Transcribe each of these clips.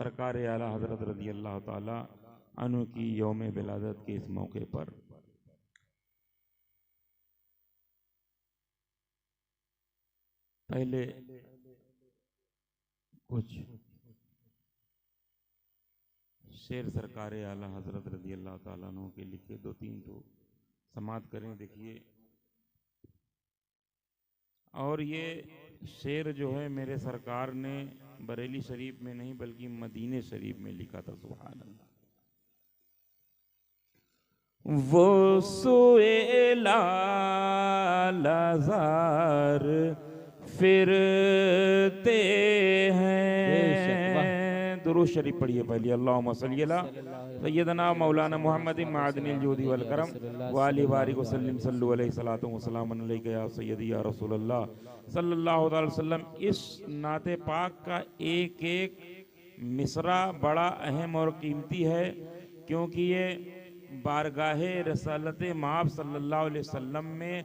सरकार आला हज़रत रज़ी अल्लाह ताला अन्हु की यौम विलादत के इस मौके पर पहले कुछ शेर सरकार आला हज़रत रज़ी अल्लाह ताला अन्हु के लिखे 2-3 तो समात करें। देखिए, और ये शेर जो है मेरे सरकार ने बरेली शरीफ में नहीं बल्कि मदीने शरीफ में लिखा था। सुभान अल्लाह। वो सुएला लाज़ार फिरते हैं। दुरूद शरीफ पढ़िए पहले। अल्लाहुम्मा सल्ली अला सय्यदना मौलाना मुहम्मद मादनिल जूदी वल करम वाली बारिक वसल्लम सल्लु अलैहि सलातु व सलामुन अलैका या सय्यदी या रसूलल्लाह सल्लल्लाहु अलैहि वसल्लम। इस नाते पाक का एक एक मिसरा बड़ा अहम और कीमती है, क्योंकि ये बारगाहे रसालत माब सल्लल्लाहु अलैहि वसल्लम में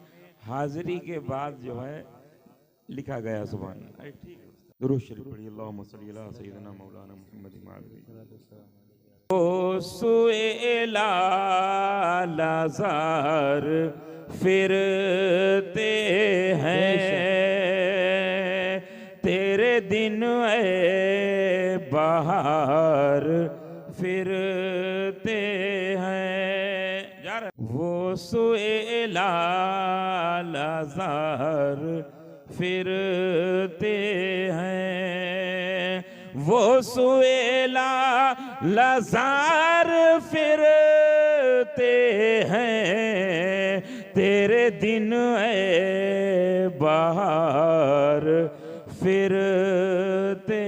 हाजिरी के बाद जो है लिखा गया। सुभान अल्लाह। ठीक है, दुरूद शरीफ पढ़िए। अल्लाहुम्मा सल्ली अला सय्यदना मौलाना मुहम्मद ओ सुएला लाज़ार फिरते हैं, तेरे दिन ए बहार फिरते हैं। जा रहा वो सुएला लाज़ार फिरते हैं, वो सुएला लाज़ार फिरते हैं, तेरे दिन ए बहार फिरते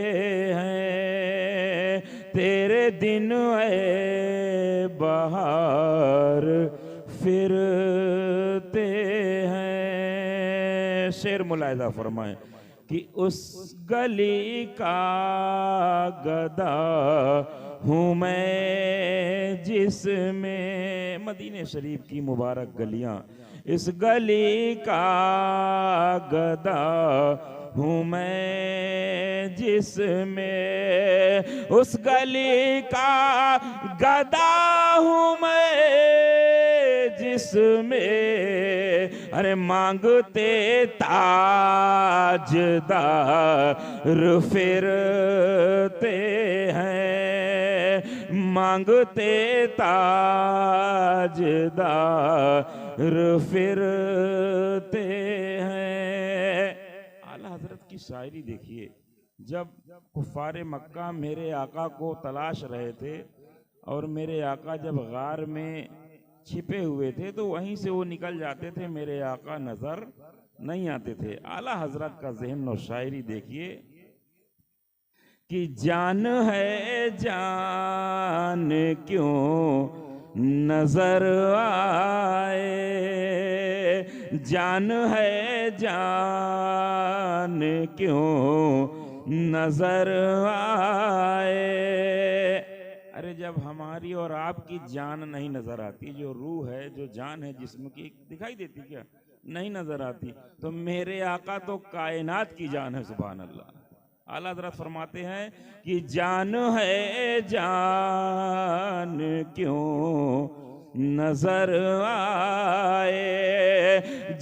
हैं, तेरे दिन ए बहार फिरते हैं। शेर मुलाहिजा फरमाएं कि उस गली का गदा हूँ मैं जिसमें, मदीने शरीफ की मुबारक गलियां, इस गली का गदा हूँ मैं जिसमें, उस गली का गदा हूँ मैं जिसमें, अरे मांगते ताजदार फिरते हैं, मांगते ताजदार फिरते हैं। आला हजरत की शायरी देखिए। जब कुफारे मक्का मेरे आका को तलाश रहे थे और मेरे आका जब गार में छिपे हुए थे तो वहीं से वो निकल जाते थे, मेरे आका नजर नहीं आते थे। आला हजरत का ज़हन और शायरी देखिए कि जान है जान क्यों नजर आए, जान है जान क्यों नजर आए। अरे जब हमारी और आपकी जान नहीं नजर आती, जो रूह है जो जान है जिस्म की दिखाई देती क्या? नहीं नजर आती। तो मेरे आका तो कायनात की जान है। सुभान अल्लाह। आला हज़रत फरमाते हैं कि जान है जान क्यों नजर आए,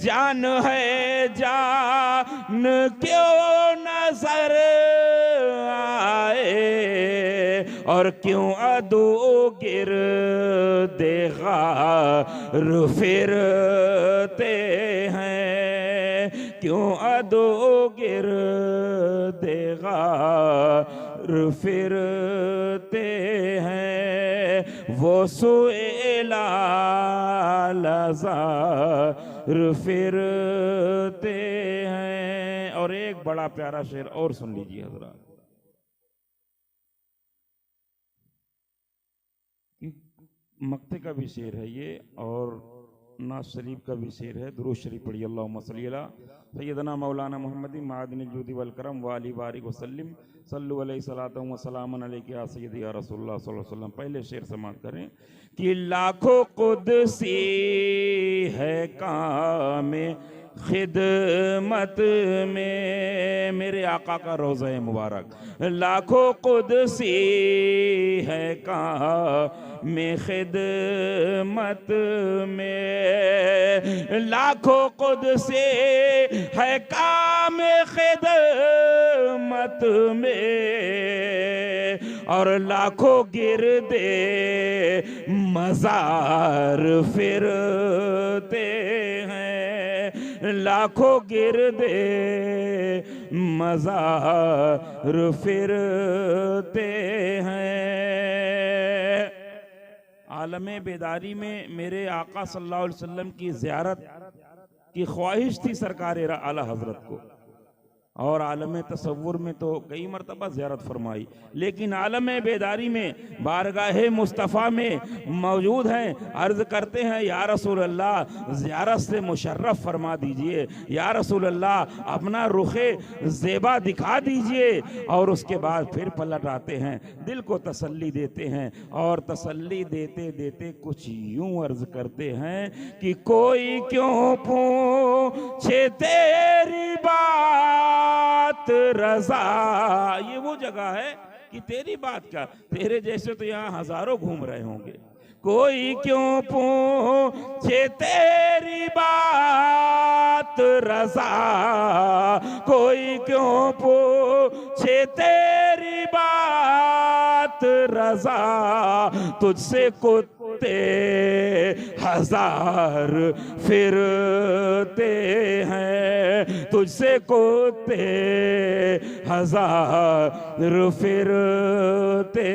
जान है जान क्यों नजर आए, और क्यों अदू गिर देगार फिरते हैं, क्यों अदू गिर देगार फिरते हैं, वो सुएला लाज़ार फिरते हैं। और एक बड़ा प्यारा शेर और सुन लीजिए हज़रात। मक्ते का भी शेर है ये और नाज शरीफ का भी शेर है। दुरूद शरीफ पढ़िए। अल्लाहुम्मा सल्ली अला सय्यदना मौलाना मुहम्मद मादनिल जूदी वल करम वाली बारिक वसल्लम सल्लु अलैहि सलातु व सलामुन अलैका या सय्यदी या रसूलुल्लाह सल्लल्लाहु अलैहि वसल्लम। पहले शेर समाप्त करें कि लाखों कुदसी है काम खिदमत में मेरे आका का रोज़ा मुबारक, लाखों कुदसी है कहाँ में खिदमत में, लाखों कुदसी है कहाँ में खिदमत में, और लाखों गिरदे मज़ार फिरते हैं, लाखों गिरदे मज़ार फिरते हैं। आलमे बेदारी में मेरे आका सल्लल्लाहु अलैहि वसल्लम की ज़ियारत की ख्वाहिश थी सरकार आला हज़रत को, और आलम तसव्वुर में तो कई मरतबा ज़ियारत फरमाई, लेकिन आलम बेदारी में बारगाह मुस्तफ़ा में मौजूद हैं। अर्ज़ करते हैं या रसूल अल्लाह ज़ियारत से मुशर्रफ फरमा दीजिए, या रसूल अल्लाह अपना रुखे ज़ेबा दिखा दीजिए। और उसके बाद फिर पलट आते हैं, दिल को तसल्ली देते हैं, और तसल्ली देते देते कुछ यूं अर्ज़ करते हैं कि कोई क्यों पूछे तेरी बात रज़ा। ये वो जगह है कि तेरी बात का, तेरे जैसे तो यहाँ हजारों घूम रहे होंगे। कोई क्यों पूछे तेरी बात रज़ा, कोई क्यों पूछे तेरी बात रज़ा, तुझसे कुत्ते हजार फिरते हैं, तुझसे कुत्ते हजार फिरते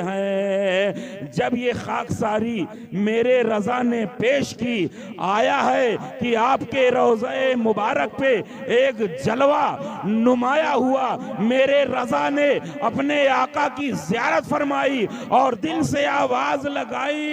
हैं। जब ये खाकसारी मेरे रज़ा ने पेश की, आया है कि आपके रोज़े मुबारक पे एक जलवा नुमाया हुआ, मेरे रज़ा ने अपने आका की ज़ियारत फरमाई और दिल से आवाज लगाई।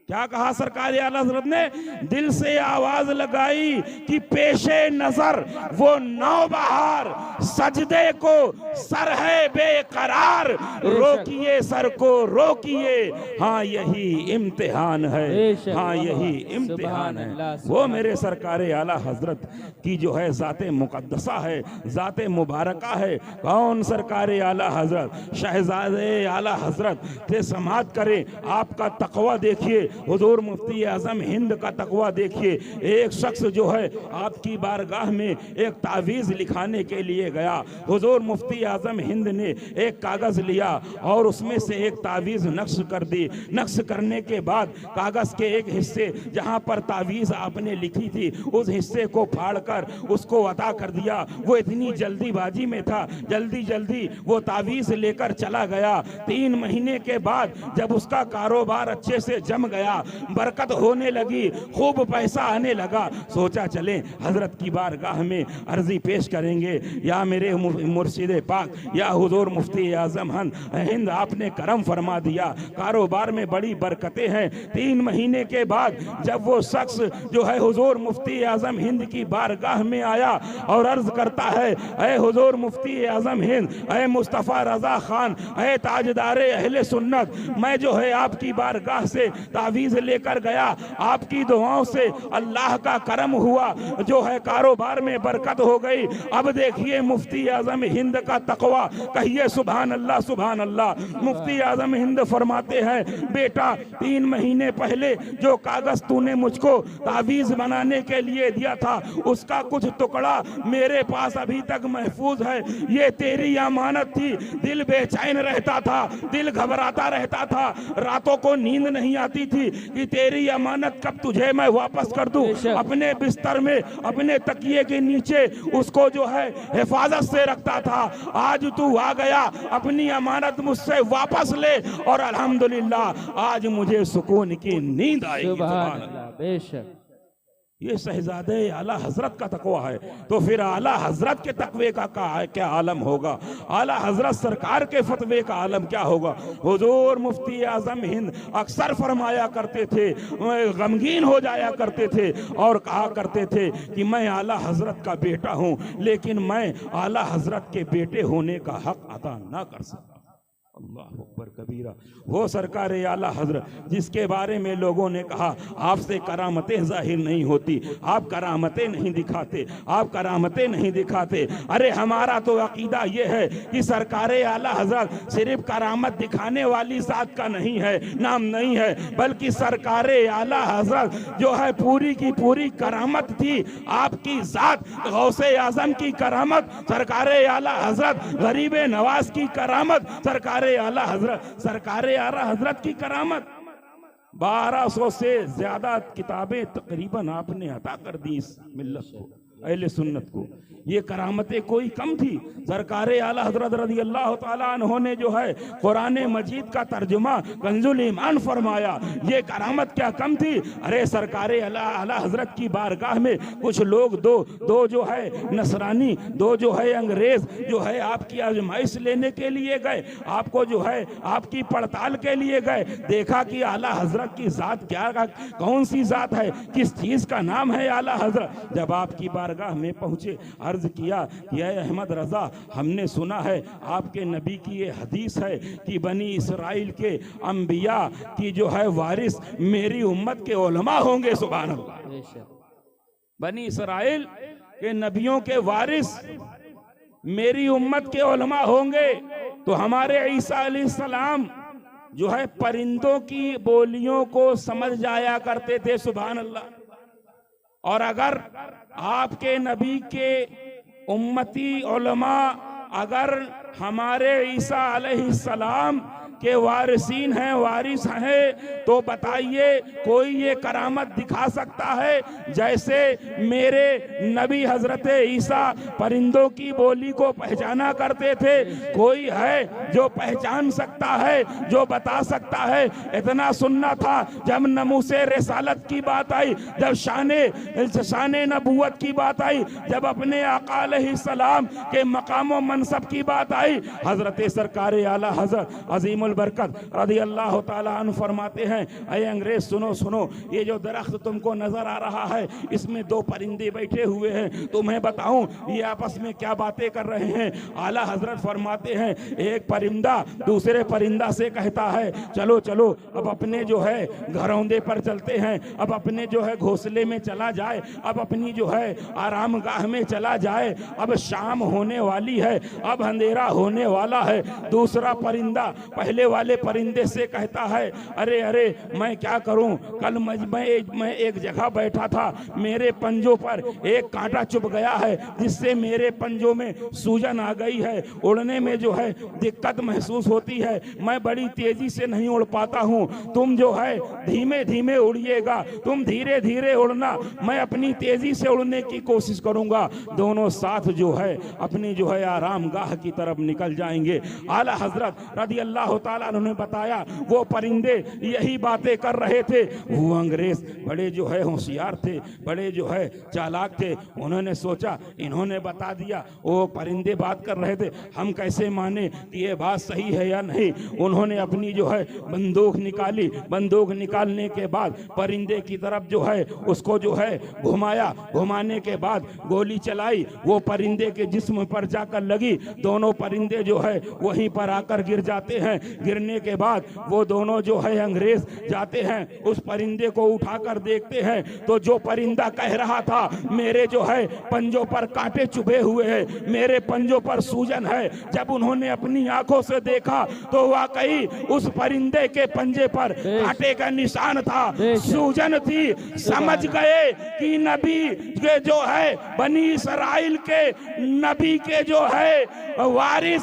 क्या कहा सरकार आला हज़रत ने? दिल से आवाज लगाई कि पेशे नजर वो नौबहार, सजदे को सर है बेकरार, रोकिए सर को रोकिए, हाँ यही इम्तिहान है, हाँ यही इम्तिहान है। वो मेरे सरकार आला हज़रत की जो है ज़ाते मुक़द्दसा है, ज़ाते मुबारका है। कौन सरकार आला हज़रत? शहज़ादे आला हज़रत से समात करें, आपका तक़वा देखिए, हुजूर मुफ्ती आज़म हिंद का तकवा देखिए। एक शख्स जो है आपकी बारगाह में एक तावीज़ लिखाने के लिए गया, हुजूर मुफ्ती आज़म हिंद ने एक कागज़ लिया और उसमें से एक तावीज़ नक्श कर दी। नक्श करने के बाद कागज़ के एक हिस्से जहां पर तावीज़ आपने लिखी थी, उस हिस्से को फाड़कर उसको अता कर दिया। वो इतनी जल्दीबाजी में था, जल्दी जल्दी वो तावीज़ लेकर चला गया। 3 महीने के बाद जब उसका कारोबार अच्छे से जम गया, बरकत होने लगी, खूब पैसा आने लगा, सोचा चले हजरत की बारगाह में अर्जी पेश करेंगे। या मेरे मुर्शिद पाक, या हुजूर मुफ्ती आज़म हिंद, आपने करम फरमा दिया, कारोबार में बड़ी बरकतें हैं। 3 महीने के बाद जब वो शख्स जो है हुजूर मुफ्ती आज़म हिंद की बारगाह में आया और अर्ज करता है, ऐ हुजूर मुफ्ती आज़म हिंद, ऐ मुस्तफ़ा रज़ा खान, ऐ ताजदारे अहले सुन्नत, मैं जो है आपकी बारगाह से तावीज़ लेकर गया, आपकी दुआओं से अल्लाह का करम हुआ, जो है कारोबार में बरकत हो गई। अब देखिए मुफ्ती आज़म हिंद का तकवा, कहिए सुभान अल्लाह सुभान अल्लाह। मुफ्ती आज़म हिंद फरमाते हैं, बेटा 3 महीने पहले जो कागज तूने मुझको तावीज़ बनाने के लिए दिया था, उसका कुछ टुकड़ा मेरे पास अभी तक महफूज है। ये तेरी अमानत थी। दिल बेचैन रहता था, दिल घबराता रहता था, रातों को नींद नहीं आती थी कि तेरी अमानत कब तुझे मैं वापस कर दूं। अपने बिस्तर में, अपने तकिए के नीचे उसको जो है हिफाजत से रखता था। आज तू आ गया, अपनी अमानत मुझसे वापस ले, और अल्हम्दुलिल्लाह आज मुझे सुकून की नींद आएगी। सुभान अल्लाह। बेशक ये शहजादे आला हजरत का तकवा है, तो फिर आला हजरत के तकवे का क्या आलम होगा? आला हजरत सरकार के फतवे का आलम क्या होगा? हुजूर मुफ्ती आज़म हिंद अक्सर फरमाया करते थे, गमगीन हो जाया करते थे और कहा करते थे कि मैं आला हजरत का बेटा हूं, लेकिन मैं आला हजरत के बेटे होने का हक अदा ना कर सका। अल्लाह अकबर कबीरा। वो सरकार आला हजरत जिसके बारे में लोगों ने कहा आपसे करामतें जाहिर नहीं होती, आप करामतें नहीं दिखाते, आप करामतें नहीं दिखाते। अरे हमारा तो अकीदा ये है कि सरकार आला हजरत सिर्फ करामत दिखाने वाली जात का नहीं है, नाम नहीं है, बल्कि सरकार आला हजरत जो है पूरी की पूरी करामत थी। आपकी जात गौसे आजम की करामत, सरकार आला हजरत गरीब नवाज की करामत, सरकार आला हजरत, सरकार आला हजरत की करामत। 1200 से ज्यादा किताबें तकरीबन आपने अता कर दी इस मिल्लत को, अहले सुन्नत को। ये करामतें कोई कम थी? सरकार आला हजरत रज़ी अल्लाह ताला अन्हो ने जो है कुरान मजीद का तर्जुमा कंजुल ईमान फरमाया, ये करामत क्या कम थी? अरे सरकार आला हजरत की बारगाह में कुछ लोग दो जो है नसरानी, दो जो है अंग्रेज जो है आपकी आजमाइश लेने के लिए गए, आपको जो है आपकी पड़ताल के लिए गए। देखा कि आला हजरत की जात क्या, कौन सी जात है, किस चीज का नाम है आला हजरत। जब आपकी बारगाह में पहुंचे अर्ज किया कि अहमद रजा, हमने सुना है आपके नबी की ये हदीस है कि बनी इसराइल के अंबिया की जो है वारिस मेरी उम्मत के उलमा होंगे। सुभान अल्लाह। बनी इसराइल के नबियों के वारिस मेरी उम्मत के उलमा होंगे। तो हमारे ईसा अलैहिस्सलाम जो है परिंदों की बोलियों को समझ जाया करते थे। सुभान अल्लाह। और अगर आपके नबी के उम्मती उलमा अगर हमारे ईसा अलैहिस्सलाम के वारिसीन हैं, वारिस हैं, तो बताइए कोई ये करामत दिखा सकता है जैसे मेरे नबी हजरत ईसा परिंदों की बोली को पहचाना करते थे? कोई है जो पहचान सकता है, जो बता सकता है? इतना सुनना था जब नमूसे रिसालत की बात आई, जब शाने नबूवत की बात आई, जब अपने आका अलैहिस्सलाम के मकाम व मनसब की बात आई, हजरत सरकार आला हजरत अजीम बरकत रज़ी अल्लाह ताला अन्हु फरमाते हैं, अरे अंग्रेज सुनो सुनो, ये जो दरख्त तुमको नजर आ रहा है इसमें दो परिंदे बैठे हुए हैं, तुम्हें बताऊं ये आपस में क्या बातें कर रहे हैं? आला हजरत फरमाते हैं एक परिंदा दूसरे परिंदा से कहता है चलो चलो अब अपने जो है घरौंदे पर चलते हैं, अब अपने जो है घोंसले में चला जाए, अब अपनी जो है आराम गाह में चला जाए, अब शाम होने वाली है, अब अंधेरा होने वाला है। दूसरा परिंदा पहले वाले परिंदे से कहता है अरे अरे मैं क्या करूं, कल मैं एक जगह बैठा था, मेरे पंजों पर एक कांटा चुभ गया है जिससे मेरे पंजों में सूजन आ गई है, उड़ने में जो है दिक्कत महसूस होती है, मैं बड़ी तेजी से नहीं उड़ पाता हूं, तुम जो है धीमे धीमे उड़िएगा, तुम धीरे धीरे उड़ना, मैं अपनी तेजी से उड़ने की कोशिश करूंगा। दोनों साथ जो है अपनी जो है आराम गाह की तरफ निकल जाएंगे। आला हजरत रज़ी अल्लाह ताला उन्होंने बताया वो परिंदे यही बातें कर रहे थे। वो अंग्रेज बड़े जो है होशियार थे, बड़े जो है चालाक थे, उन्होंने सोचा इन्होंने बता दिया, वो परिंदे बात कर रहे थे, हम कैसे माने कि ये बात सही है या नहीं। उन्होंने अपनी जो है बंदूक निकाली, बंदूक निकालने के बाद परिंदे की तरफ जो है उसको जो है घुमाया, घुमाने के बाद गोली चलाई, वो परिंदे के जिस्म पर जाकर लगी, दोनों परिंदे जो है वहीं पर आकर गिर जाते हैं। गिरने के बाद वो दोनों जो है अंग्रेज जाते हैं उस परिंदे को उठाकर देखते हैं तो जो परिंदा कह रहा था मेरे जो है पंजों पर कांटे चुभे हुए हैं, मेरे पंजों पर सूजन है, जब उन्होंने अपनी आंखों से देखा तो वाकई उस परिंदे के पंजे पर कांटे का निशान था, सूजन थी। समझ गए कि नबी के जो है बनी इसराइल के नबी के जो है वारिस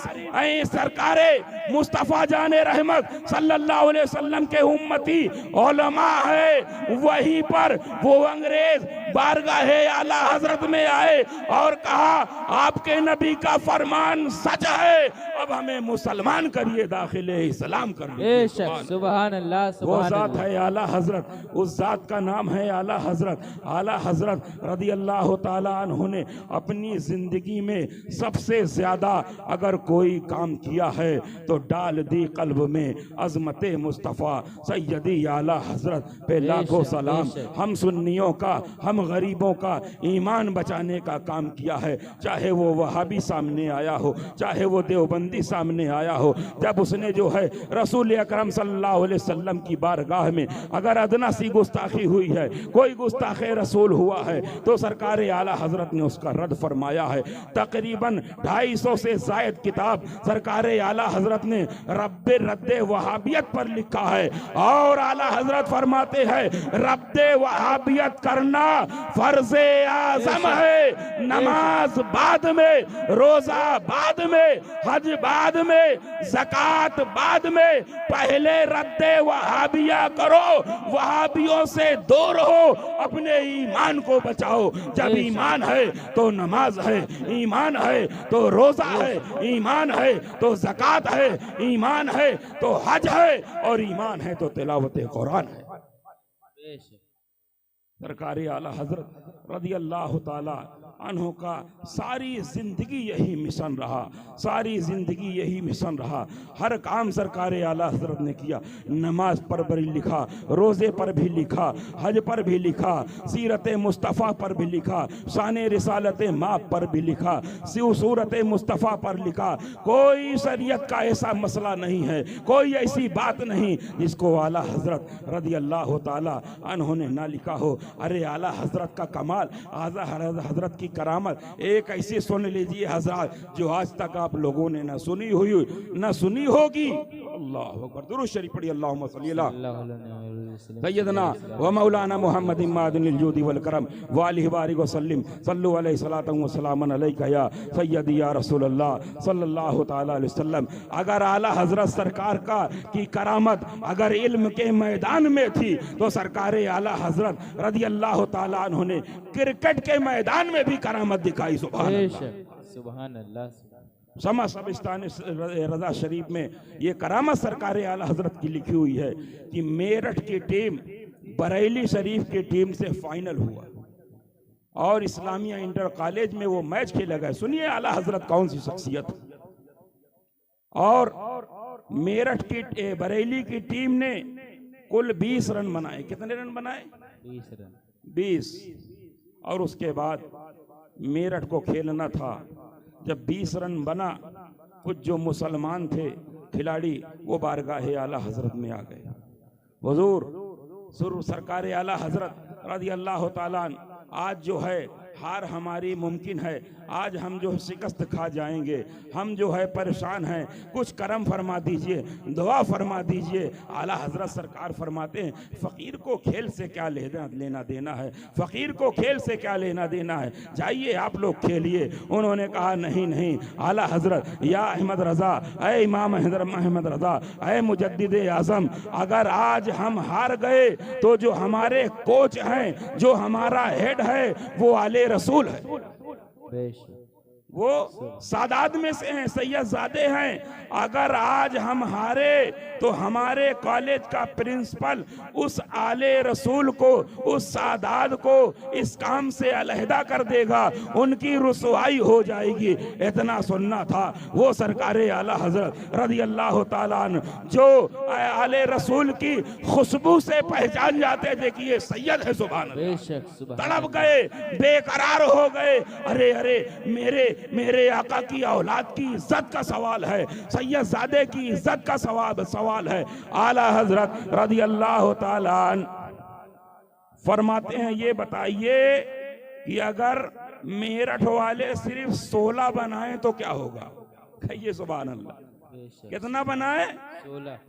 सरकारे मुस्तफा जाने रहमत सल्लल्लाहु अलैहि वसल्लम के उम्मती उलमा है। वहीं पर वो अंग्रेज बारगाहे आला हजरत में आए और कहा आपके नबी का फरमान सच है, अब हमें मुसलमान करिए, दाखिले इस्लाम करिए। सुभान अल्लाह। वो जात है आला हजरत, उस जात का नाम है आला हजरत। आला हजरत रज़ी अल्लाह ताला अन्हु ने अपनी जिंदगी में सबसे ज्यादा अगर कोई काम किया है तो डाल दी कल्ब में अजमत मुस्तफ़ा सैयदी आला हजरत पे लाखों सलाम। हम सुन्नियों का, हम गरीबों का ईमान बचाने का काम किया है। चाहे वो वहाबी सामने आया हो, चाहे वो देवबंदी सामने आया हो, जब उसने जो है रसूल अकरम सल्लल्लाहु अलैहि वसल्लम की बारगाह में अगर अदना सी गुस्ताखी हुई है, कोई गुस्ताखे रसूल हुआ है, तो सरकार आला हजरत ने उसका रद्द फरमाया है। तकरीबन 250 से जायद किताब सरकार आला हजरत ने रब्बे रद्दे वहाबियत पर लिखा है। और आला हजरत फरमाते हैं रब्दे वहाबियत करना फर्जे आजम है। नमाज बाद में, रोजा बाद में, हज बाद में, ज़कात बाद में, पहले रद्दे वहाबिया करो, वहाबियों से दूर हो, अपने ईमान को बचाओ। जब ईमान है तो नमाज है, ईमान है तो रोजा है, ईमान है तो ज़कात है, ईमान है तो हज है, और ईमान है तो तिलावत कुरान है। सरकार आला हजरत रज़ी अल्लाह ताला अन्हु का सारी जिंदगी यही मिशन रहा, सारी जिंदगी यही मिशन रहा। हर काम सरकार आला हजरत ने किया। नमाज पर भी लिखा, रोज़े पर भी लिखा, हज पर भी लिखा, सीरत मुस्तफ़ा पर भी लिखा, शान रिसालत माप पर भी लिखा, सूरत मुस्तफ़ा पर लिखा। कोई शरीयत का ऐसा मसला नहीं है, कोई ऐसी बात नहीं जिसको आला हजरत रज़ी अल्लाह ताला अन्हु ने ना लिखा हो। अरे आला हजरत का कमाल, आज़ा हजरत की करामत एक ऐसी सुन लीजिए हजरत, जो आज तक आप लोगों ने ना सुनी हुई, ना सुनी होगी। अल्लाह अकबर, दुरूद शरीफ पढ़िए। अल्लाहुम्मा सल्ली अला सय्यदना व मौलाना मुहम्मद मादिनिल जूदी वल करम व आलिहि बारिक व सल्लिम सल्लु अलैहि सलातन व सलामन अलैका या सय्यदी या रसूलल्लाह सल्लल्लाहु तआला अलैहि वसल्लम। अगर आला हजरत सरकार का की करामत अगर इल्म के मैदान में थी, तो सरकार आला हजरत रज़ी अल्लाह ताला अन्हु ने क्रिकेट के मैदान में भी करामत दिखाई। सुभान अल्लाह। समा सबस्तान रजा शरीफ में ये करामत सरकार आला हजरत की लिखी हुई है कि मेरठ की टीम बरेली शरीफ की टीम से फाइनल हुआ और इस्लामिया इंटर कॉलेज में वो मैच खेला गया। सुनिए आला हजरत कौन सी शख्सियत। और मेरठ की बरेली की टीम ने कुल 20 रन बनाए। कितने रन बनाए? 20 रन। 20। और उसके बाद मेरठ को खेलना था। जब 20 रन बना, कुछ जो मुसलमान थे खिलाड़ी वो बारगाह आला हजरत में आ गए। हुजूर सरकार आला हजरत रज़ी अल्लाह ताला, आज जो है हार हमारी मुमकिन है, आज हम जो शिकस्त खा जाएंगे, हम जो है परेशान हैं, कुछ करम फरमा दीजिए, दुआ फरमा दीजिए। आला हजरत सरकार फरमाते हैं फ़कीर को खेल से क्या लेना देना है, फ़कीर को खेल से क्या लेना देना है, जाइए आप लोग खेलिए। उन्होंने कहा नहीं नहीं आला हजरत, या अहमद रज़ा, ऐ इमाम अहमद रज़ा, ऐ मुजद्दिद आज़म, अगर आज हम हार गए तो जो हमारे कोच हैं, जो हमारा हेड है, वो आले रसूल है, वो सादात में से हैं, सैयदजादे हैं। अगर आज हम हारे तो हमारे कॉलेज का प्रिंसिपल उस आले रसूल को, उस सादात को इस काम से अलहदा कर देगा, उनकी रुसवाई हो जाएगी। इतना सुनना था। वो सरकार आला हजरत रज़ी अल्लाह ताला अन्हु जो आले रसूल की खुशबू से पहचान जाते थे कि ये सैयद है, सुभान अल्लाह, तड़प गए, बेकरार हो गए। अरे अरे मेरे आका की औलाद की इज्जत का सवाल है, सैयदजादे की इज्जत का सवाल है। आला हजरत रज़ी अल्लाह ताला फरमाते हैं ये बताइए कि अगर मेरठ वाले सिर्फ 16 बनाए तो क्या होगा? कहिए सुभान अल्लाह। कितना बनाए?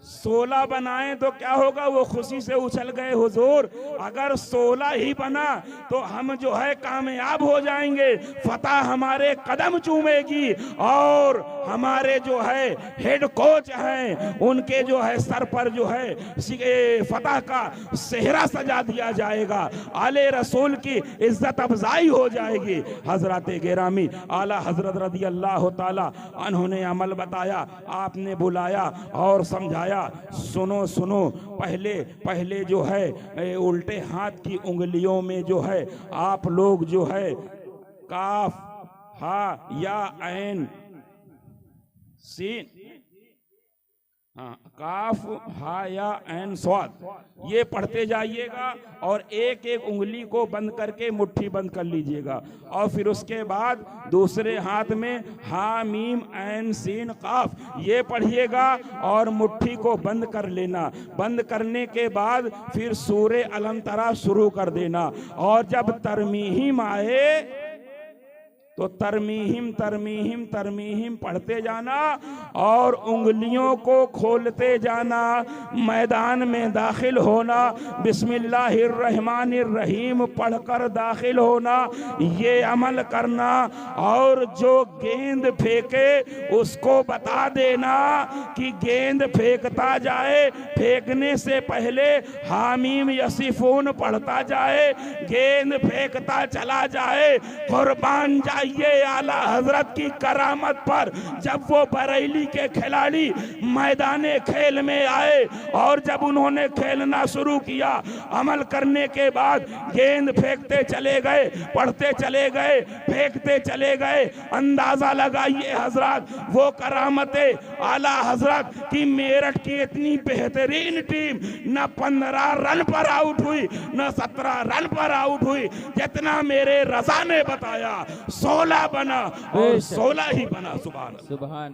16 बनाए तो क्या होगा? वो खुशी से उछल गए हुजूर, अगर 16 ही बना तो हम जो है कामयाब हो जाएंगे, फतह हमारे कदम चूमेगी और हमारे जो है हेड कोच हैं उनके जो है सर पर जो है फतह का सेहरा सजा दिया जाएगा, आले रसूल की इज्जत अफजाई हो जाएगी। हजरत गिरामी आला हजरत रज़ी अल्लाह ताला अन्हों ने अमल बताया, आपने बुलाया और समझाया। सुनो सुनो, पहले जो है उल्टे हाथ की उंगलियों में जो है आप लोग जो है काफ, हा, या, ऐन, सीन, हाँ, काफ हा या ऐन स्वाद, ये पढ़ते जाइएगा और एक एक उंगली को बंद करके मुट्ठी बंद कर लीजिएगा और फिर उसके बाद दूसरे हाथ में हा मीम ऐन सीन काफ ये पढ़िएगा और मुट्ठी को बंद कर लेना। बंद करने के बाद फिर सूरे अलम तरा शुरू कर देना और जब तरमीहिम आए तो तरमीहिम तरमीहिम तरमीहिम पढ़ते जाना और उंगलियों को खोलते जाना। मैदान में दाखिल होना, बिस्मिल्लाहिर्रहमानिर्रहीम पढ़कर दाखिल होना, ये अमल करना। और जो गेंद फेंके उसको बता देना कि गेंद फेंकता जाए, फेंकने से पहले हामीम यसिफून पढ़ता जाए, गेंद फेंकता चला जाए। कुर्बान जाए ये आला हजरत की करामत पर जब वो बरेली के खिलाड़ी मैदाने खेल में आए और जब उन्होंने खेलना शुरू किया, अमल करने के बाद गेंद फेंकते चले गए, पढ़ते चले गए, फेंकते चले गए। अंदाजा लगाइए हजरत वो करामते आला हजरत की मेरठ की इतनी बेहतरीन टीम न 15 रन पर आउट हुई न 17 रन पर आउट हुई, जितना मेरे रजा ने बताया 16 बना और 16 ही बना। सुभान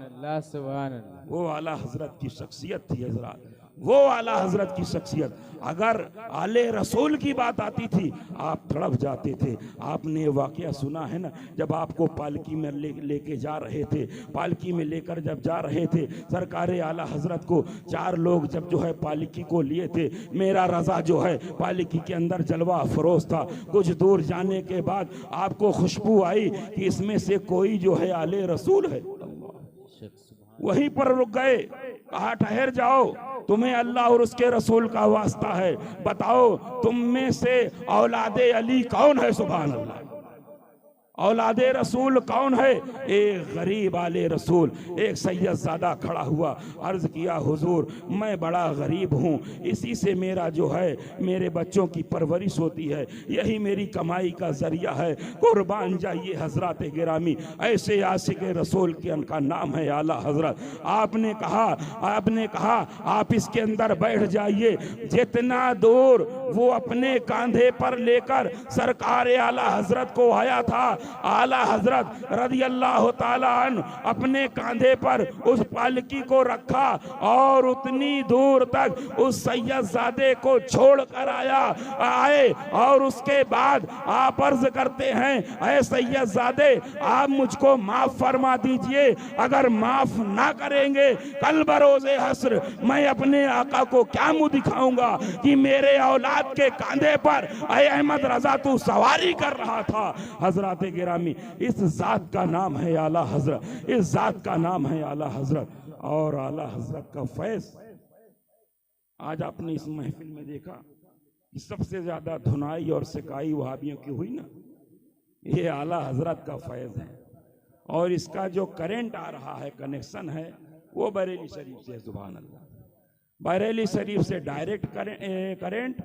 अल्लाह, सुभान अल्लाह। वो आला हजरत की शख्सियत थी हजरत, वो आला हजरत की शख्सियत। अगर आले रसूल की बात आती थी आप तड़प जाते थे। आपने वाकया सुना है ना, जब आपको पालकी में लेके जा रहे थे, पालकी में लेकर जब जा रहे थे सरकार आला हजरत को, 4 लोग जब जो है पालकी को लिए थे, मेरा रजा जो है पालकी के अंदर जलवा अफरोज था। कुछ दूर जाने के बाद आपको खुशबू आई कि इसमें से कोई जो है आले रसूल है। वहीं पर रुक गए, कहा ठहर जाओ, तुम्हें अल्लाह और उसके रसूल का वास्ता है, बताओ तुम में से औलादे अली कौन है? सुभान अल्लाह। औलादे रसूल कौन है? एक गरीब आले रसूल, एक सैयदजादा खड़ा हुआ, अर्ज किया हुजूर मैं बड़ा गरीब हूँ, इसी से मेरा जो है मेरे बच्चों की परवरिश होती है, यही मेरी कमाई का जरिया है। कुर्बान जाइए हजरत गिरामी, ऐसे आशिक रसूल के उनका नाम है आला हजरत। आपने कहा आप इसके अंदर बैठ जाइए। जितना दूर वो अपने कांधे पर लेकर सरकार आला हजरत को आया था, आला हजरत रज़ी अल्लाह ताला अन्हु अपने कांधे पर उस पालकी को रखा और उतनी दूर तक उस सैयदजादे को छोड़ कर आए और उसके बाद आप अर्ज करते हैं, ऐ सैयदजादे आप मुझको माफ फरमा दीजिए, अगर माफ ना करेंगे कल बरोज़े हस्र मैं अपने आका को क्या मुंह दिखाऊंगा कि मेरे औलाद के कांधे पर ऐ अहमद रजा तू सवारी कर रहा था। हजरत गिरामी, इस जात का नाम है आला हजरत, इस जात का नाम है आला हजरत। और आला हजरत का फैज आज आपने इस महफिल में देखा कि सबसे ज्यादा धुनाई और सिकाई वहाबियों की हुई ना, ये आला हजरत का फैज है। और इसका जो करंट आ रहा है, कनेक्शन है, वो बरेली शरीफ से। सुभान अल्लाह। बरेली शरीफ से डायरेक्ट करंट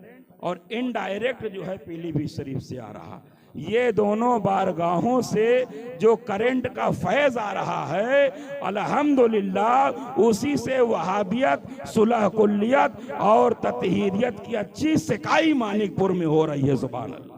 और इनडायरेक्ट जो है पीलीभीत शरीफ से आ रहा। ये दोनों बारगाहों से जो करंट का फैज आ रहा है, अल्हम्दुलिल्लाह उसी से वहाबियत, सुलह कुल्लियत और ततहीरियत की अच्छी सिकाई मानिकपुर में हो रही है। सुभान अल्लाह।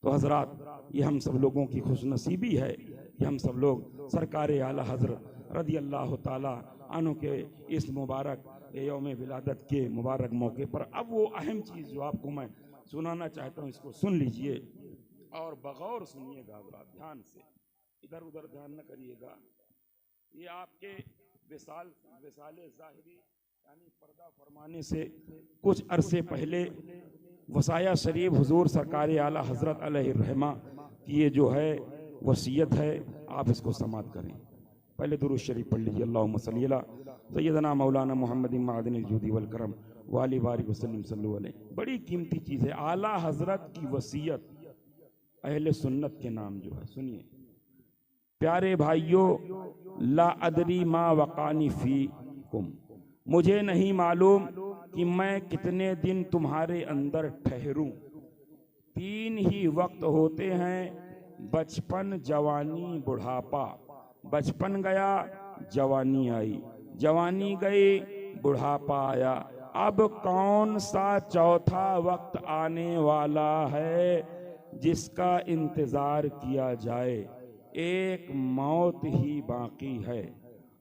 तो हजरात, ये हम सब लोगों की खुशनसीबी है कि हम सब लोग सरकार आला हजरत रज़ी अल्लाह ताला अन्हु के इस मुबारक यौम विलादत के मुबारक मौके पर अब वो अहम चीज़ जो आपको मैं सुनाना चाहता हूँ, इसको सुन लीजिए और बगौर सुनिएगा हजरात, ध्यान से, इधर उधर ध्यान न करिएगा। ये आपके विसाले ज़ाहिरी यानी पर्दा फरमाने से कुछ अरसे पहले वसाया शरीफ हुजूर सरकार आला हजरत अलैहिर्रहमा की ये जो है वसीयत है, आप इसको समाअत करें। पहले दुरूद शरीफ पढ़ लीजिए। अल्लाहुम्मा सल्ली अला सय्यदना मौलाना मुहम्मदिन मादिनिल जूदी वल करम वाली बारिक वसल्लम सल्लल्लाहु अलैहि। बड़ी कीमती चीज़ है आला हजरत की वसीयत, अहले सुन्नत के नाम जो है। सुनिए प्यारे भाइयों, ला अदरी मा वकानी फी कुम, मुझे नहीं मालूम कि मैं कितने दिन तुम्हारे अंदर ठहरूं। 3 ही वक्त होते हैं, बचपन, जवानी, बुढ़ापा। बचपन गया, जवानी आई, जवानी गई, बुढ़ापा आया, अब कौन सा चौथा वक्त आने वाला है जिसका इंतजार किया जाए। एक मौत ही बाकी है।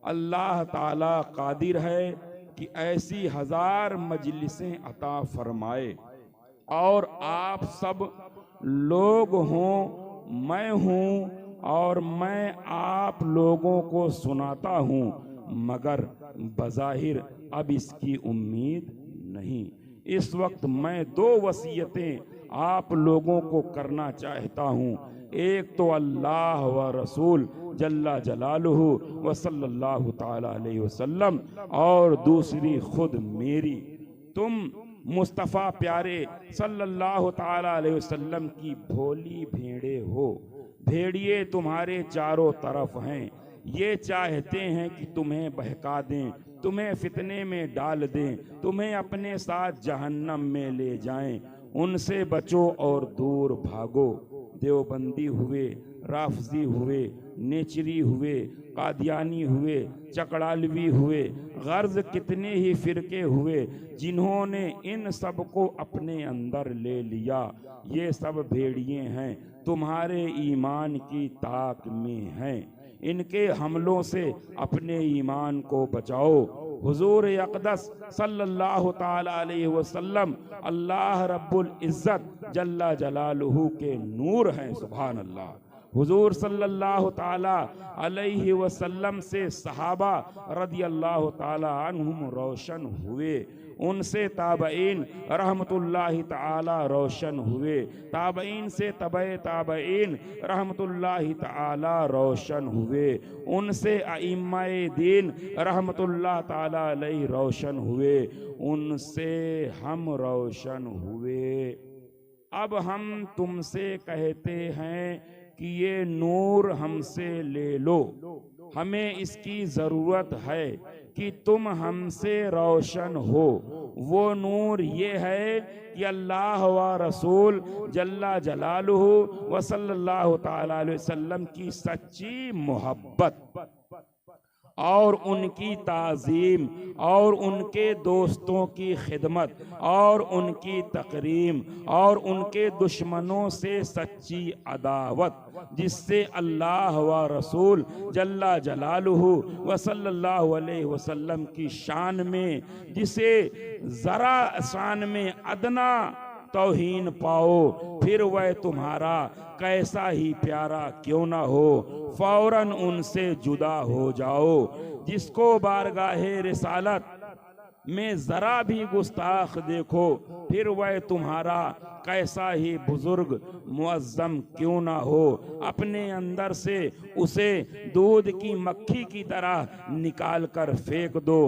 अल्लाह ताला कादिर है कि ऐसी 1000 मजलिसें अता फरमाए और आप सब लोग हों, मैं हूँ और मैं आप लोगों को सुनाता हूँ, मगर बज़ाहिर अब इसकी उम्मीद नहीं। इस वक्त मैं 2 वसीयतें आप लोगों को करना चाहता हूँ। एक तो अल्लाह व रसूल जल्ला जलालुहु व सल्लल्लाहु ताला अलैहि वसल्लम, और दूसरी खुद मेरी। तुम मुस्तफ़ा प्यारे सल्लल्लाहु ताला अलैहि वसल्लम की भोली भेड़े हो। भेड़िए तुम्हारे चारों तरफ हैं, ये चाहते हैं कि तुम्हें बहका दें, तुम्हें फितने में डाल दें, तुम्हें अपने साथ जहन्नम में ले जाएं। उनसे बचो और दूर भागो। देवबंदी हुए, राफजी हुए, नेचरी हुए, कादियानी हुए, चकड़ालवी हुए, गर्ज कितने ही फिरके हुए जिन्होंने इन सब को अपने अंदर ले लिया। ये सब भेड़िए हैं, तुम्हारे ईमान की ताक में हैं। इनके हमलों से अपने ईमान को बचाओ। हुजूर अक़दस सल्लल्लाहु ताला अलैहि वसल्लम अल्लाह रब्बुल इज़्ज़त जल्ला जलालुहु के नूर हैं। सुभान अल्लाह। हुजूर सल्लल्लाहु ताला अलैहि वसल्लम से सहाबा रदियल्लाहु ताला अन्हुम रोशन हुए, उनसे ताबईन रहमतुल्लाहि ताला रोशन हुए, ताबईन से तबे ताबईन रहमतुल्लाहि ताला रोशन हुए, उनसे अइम्माए दीन रहमतुल्लाह ताला अलैहि रोशन हुए, उनसे हम रोशन हुए। अब हम तुमसे कहते हैं कि ये नूर हमसे ले लो। हमें इसकी ज़रूरत है कि तुम हमसे रोशन हो। वो नूर ये है कि अल्लाह व रसूल जल्ला जलालुहु व सल्लल्लाहु ताला अलैहि वसल्लम की सच्ची मोहब्बत और उनकी ताज़ीम और उनके दोस्तों की खिदमत और उनकी तकरीम और उनके दुश्मनों से सच्ची अदावत, जिससे अल्लाह व रसूल जल्ला जलालुहु व सल्लल्लाहु अलैहि वसल्लम की शान में, जिसे ज़रा शान में अदना तौहीन पाओ, फिर वह तुम्हारा कैसा ही प्यारा क्यों ना हो, फौरन उनसे जुदा हो जाओ। जिसको बारगाहे रिसालत में जरा भी गुस्ताख देखो, फिर वह तुम्हारा कैसा ही बुजुर्ग मुअज्जम क्यों ना हो, अपने अंदर से उसे दूध की मक्खी की तरह निकाल कर फेंक दो।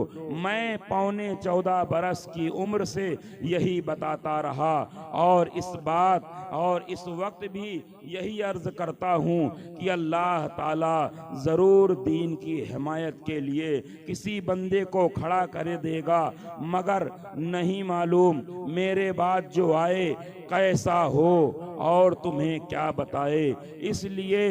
मैं 14.25 बरस की उम्र से यही बताता रहा और इस बात और इस वक्त भी यही अर्ज करता हूँ कि अल्लाह ताला ज़रूर दीन की हिमायत के लिए किसी बंदे को खड़ा कर देगा, मगर नहीं मालूम मेरे बाद जो आए कैसा हो और तुम्हें क्या बताए। इसलिए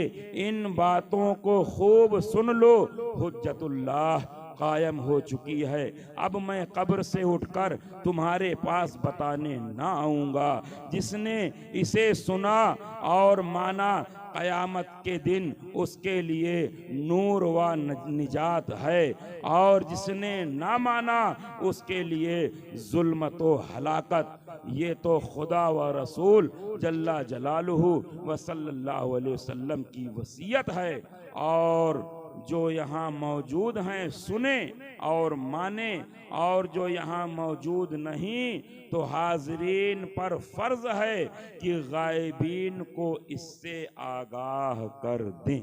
इन बातों को खूब सुन लो। हुज्जतुल्लाह कायम हो चुकी है। अब मैं कब्र से उठकर तुम्हारे पास बताने ना आऊँगा। जिसने इसे सुना और माना, क़यामत के दिन उसके लिए नूर व निजात है, और जिसने ना माना उसके लिए जुल्मत व हलाकत। ये तो खुदा व रसूल जल्ला जलालुहु व सल्लल्लाहु अलैहि वसल्लम की वसीयत है। और जो यहाँ मौजूद हैं सुने और माने, और जो यहाँ मौजूद नहीं तो हाज़रीन पर फर्ज है कि गायबीन को इससे आगाह कर दें।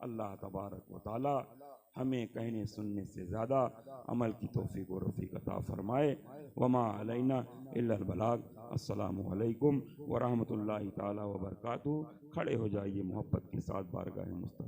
अल्लाह तबारक व तआला हमें कहने सुनने से ज़्यादा अमल की तौफीक व रफ़ीक अता फरमाए। वमा अलैना इल्लल बलाग। अस्सलामु अलैकुम व रहमतुल्लाहि ताला व बरकातुहू। खड़े हो जाइए मोहब्बत के साथ बारगाह मुस्तफ़ा।